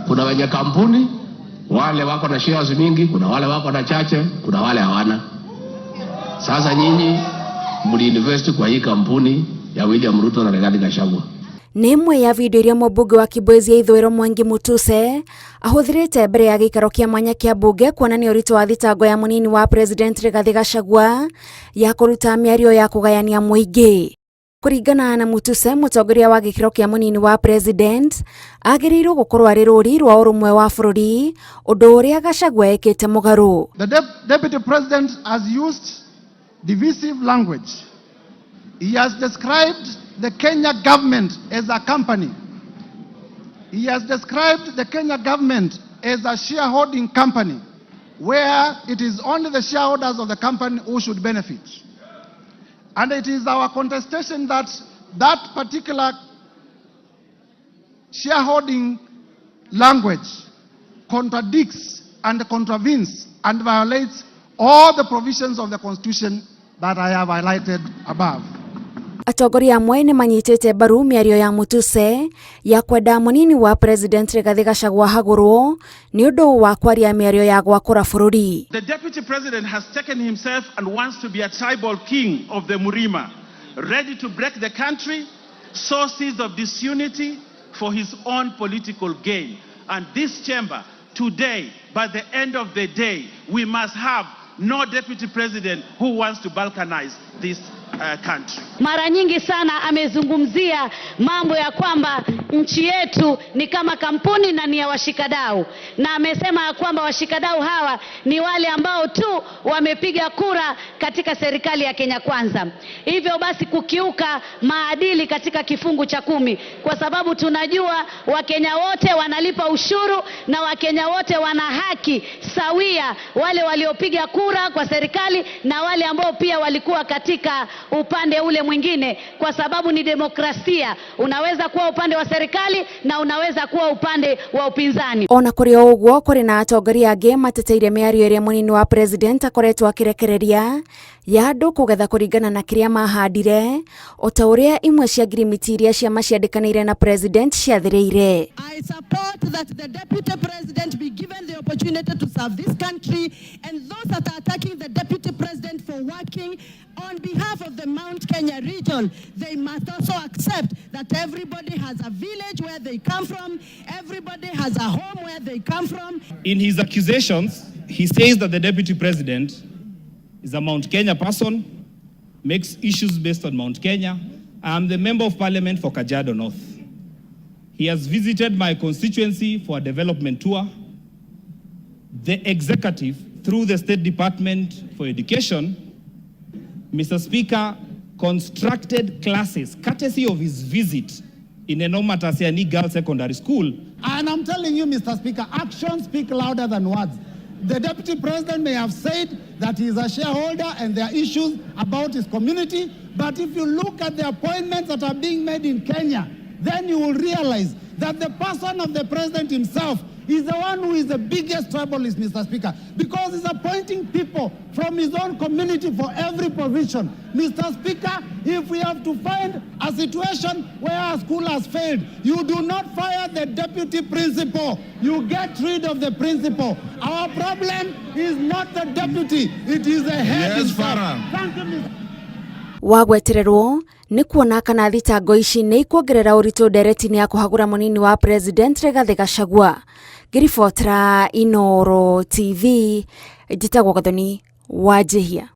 Kuna wenye kampuni, wale wako na shares mingi, kuna wale wako na chache, kuna wale hawana. Sasa nyinyi mliinvest kwa hii kampuni ya William Ruto na Rigathi Gachagua. Nimwe ya video iria mũmbunge wa Kibwezi ya ithũĩro Mwangi Mutuse ahũthĩrĩte mbere ya gĩikaro kĩa mwanya kĩa mbunge kuonania ũritũ wa thitango ya mũnini wa President Rigathi Gachagua ya kũruta mĩario ya kũgayania mũingĩ. Kũringana na Mutuse, mũtongoria wa gĩikaro kĩa mũnini wa President agĩrĩirwo gũkorwo arĩ rũri rwa ũrũmwe wa bũrũri, ũndũ ũrĩa Gachagua ekĩte mũgarũ. The Deputy President has used divisive language. He has described the Kenya government as a company. He has described the Kenya government as a shareholding company where it is only the shareholders of the company who should benefit. And it is our contestation that that particular shareholding language contradicts and contravenes and violates all the provisions of the Constitution that I have highlighted above. Atongoria amwe nĩ manyitĩte mbaru mĩario ya Mutuse ya kwenda mũnini wa President Rigathi Gachagua hagũrwo nĩ ũndũ wa kwaria mĩario ya gwakũra bũrũri. The Deputy President has taken himself and wants to be a tribal king of the Murima, ready to break the country, sow seeds of disunity for his own political gain. And this chamber today, by the end of the day, we must have no Deputy President who wants to balkanize this country. Mara nyingi sana amezungumzia mambo ya kwamba nchi yetu ni kama kampuni na ni ya washikadau, na amesema kwamba washikadau hawa ni wale ambao tu wamepiga kura katika serikali ya Kenya Kwanza. Hivyo basi kukiuka maadili katika kifungu cha 10, kwa sababu tunajua Wakenya wote wanalipa ushuru na Wakenya wote wana haki sawia, wale waliopiga kura kwa serikali na wale ambao pia walikuwa katika upande ule mwingine, kwa sababu ni demokrasia. Unaweza kuwa upande wa serikali na unaweza kuwa upande wa upinzani. Ona kũrĩ o ũguo, kũrĩ na atongoria angĩ mateteire mĩario ĩrĩa mũnini wa President akoretwo akĩrekereria ya andũ kũgetha kũringana na kĩrĩa mahandire, o ta ũrĩa imwe cia ngirimiti iria ciama ciandĩkanĩire na President ciathĩrĩire. I support that the Deputy President be given the opportunity to serve this country, and those that are attacking the Deputy President for working on behalf of the Mount Kenya region, they must also accept that everybody has a village where they come from, everybody has a home where they come from. In his accusations, he says that the Deputy President is a Mount Kenya person, makes issues based on Mount Kenya. I am the Member of Parliament for Kajiado North. He has visited my constituency for a development tour. The executive, through the State Department for Education, Mr. Speaker, constructed classes courtesy of his visit in Enoma Tasiani Girls Secondary School. And I'm telling you, Mr. Speaker, actions speak louder than words. The Deputy President may have said that he is a shareholder and there are issues about his community, but if you look at the appointments that are being made in Kenya, then you will realize that the person of the President himself is the one who is the biggest tribalist, Mr. Speaker, because he's appointing people from his own community for every position. Mr. Speaker, if we have to find a situation where a school has failed, you do not fire the deputy principal. You get rid of the principal. Our problem is not the deputy, it is the head. Yes, Farah. Thank you, Mr. Wagwetererwo nĩ kuona kana thitango ici nĩ ikuongerera ũritũ nderetini ya kũhagũra mũnini wa President Rigathi Gachagua. Ngĩribotera Inooro TV, njĩtagwo Gathoni Wanjihia.